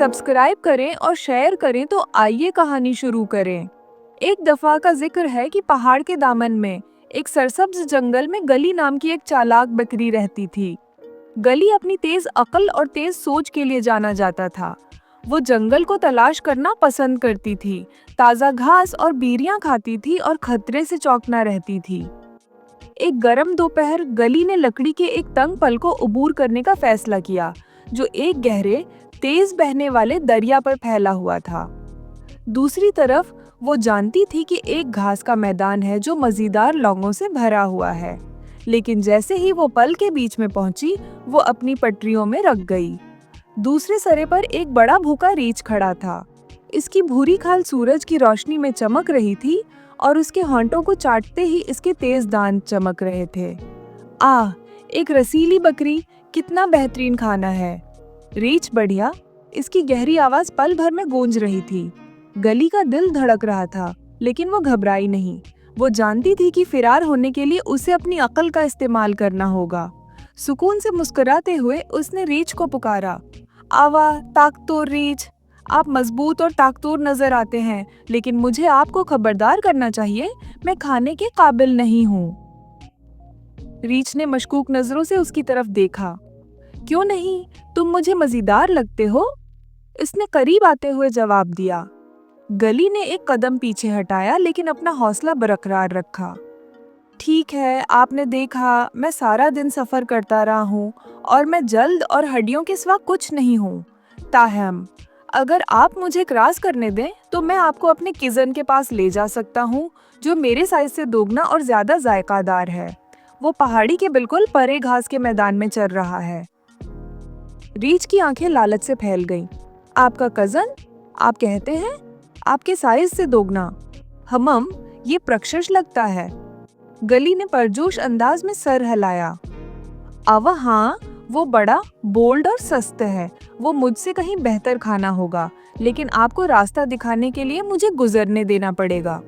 Subscribe करें और share करें तो आइए कहानी शुरू करें। एक दफा का जिक्र है कि पहाड़ के दामन में एक सरसब्ज जंगल में गली नाम की एक चालाक बकरी रहती थी। गली अपनी तेज अक्ल और तेज सोच के लिए जाना जाता था। वो जंगल को तलाश करना पसंद करती थी, ताज़ा घास और बीरियां खाती थी और खतरे से चौंकना रहती थी। एक गर्म दोपहर गली ने लकड़ी के एक तंग पल को अबूर करने का फैसला किया, जो एक गहरे, तेज बहने वाले दरिया पर फैला हुआ था। दूसरी तरफ वो जानती थी कि एक घास का मैदान है जो मज़ेदार लौंगों से भरा हुआ है। लेकिन जैसे ही वो पल के बीच में पहुंची, वो अपनी पटरियों में रख गई। दूसरे सिरे पर एक बड़ा भूखा रीछ खड़ा था। इसकी भूरी खाल सूरज की रोशनी में चमक रही थी और उसके होंठों को चाटते ही इसके तेज दांत चमक रहे थे। आह, एक रसीली बकरी, कितना बेहतरीन खाना है। रीछ बढ़िया, इसकी गहरी आवाज पल भर में गूंज रही थी। गली का दिल धड़क रहा था, लेकिन वो घबराई नहीं। वो जानती थी कि फिरार होने के लिए उसे अपनी अक्ल का इस्तेमाल करना होगा। सुकून से मुस्कुराते हुए उसने रीछ को पुकारा, आवा ताकतोर रीछ, आप मजबूत और ताकतोर नजर आते हैं, लेकिन मुझे आपको खबरदार करना चाहिए, मैं खाने के काबिल नहीं हूँ। रीछ ने मशकूक नजरों से उसकी तरफ देखा। क्यों नहीं, तुम मुझे मजेदार लगते हो, इसने करीब आते हुए जवाब दिया। गली ने एक कदम पीछे हटाया, लेकिन अपना हौसला बरकरार रखा। ठीक है, आपने देखा, मैं सारा दिन सफर करता रहा हूँ और मैं जल्द और हड्डियों के सिवा कुछ नहीं हूँ। ताहम, अगर आप मुझे क्रॉस करने दें तो मैं आपको अपने किज़न के पास ले जा सकता हूँ, जो मेरे साइज से दोगुना और ज्यादा जायकादार है। वो पहाड़ी के बिल्कुल परे घास के मैदान में चल रहा है। रीछ की आंखें लालच से फैल गईं। आपका कज़न? आप कहते हैं आपके साइज से दोगुना? हमम, ये प्रक्षश लगता है। गली ने परजोश अंदाज में सर हिलाया। अवा हाँ, वो बड़ा, बोल्ड और सस्त है। वो मुझसे कहीं बेहतर खाना होगा, लेकिन आपको रास्ता दिखाने के लिए मुझे गुजरने देना पड़ेगा।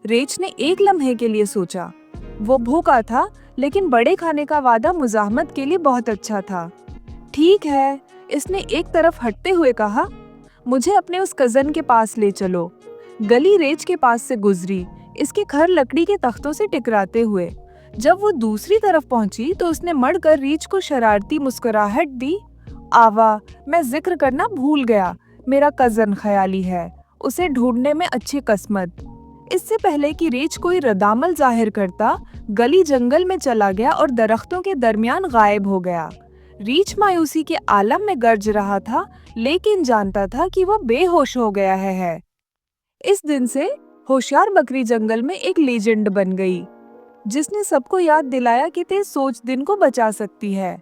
रीछ ने एक लम्हे के लिए सोचा। वो भूखा था, लेकिन बड़े खाने का वादा मुज़ाहमत के लिए बहुत अच्छा था। ठीक है, इसने एक तरफ हटते हुए कहा, मुझे अपने उस कज़न के पास ले चलो। गली रीछ के पास से गुजरी, इसके खर लकड़ी के तख्तों से टकराते हुए। जब वो दूसरी तरफ पहुंची तो उसने मड़कर रीछ को शरारती मुस्कुराहट दी। आवा, मैं जिक्र करना भूल गया, मेरा कज़न ख्याली है, उसे ढूंढने में अच्छी किस्मत। इससे पहले कि रीछ कोई रदामल जाहिर करता, गली जंगल में चला गया और दरख्तों के दरमियान गायब हो गया। रीछ मायूसी के आलम में गरज रहा था, लेकिन जानता था कि वो बेहोश हो गया है। इस दिन से होशियार बकरी जंगल में एक लेजेंड बन गई, जिसने सबको याद दिलाया कि तेज सोच दिन को बचा सकती है।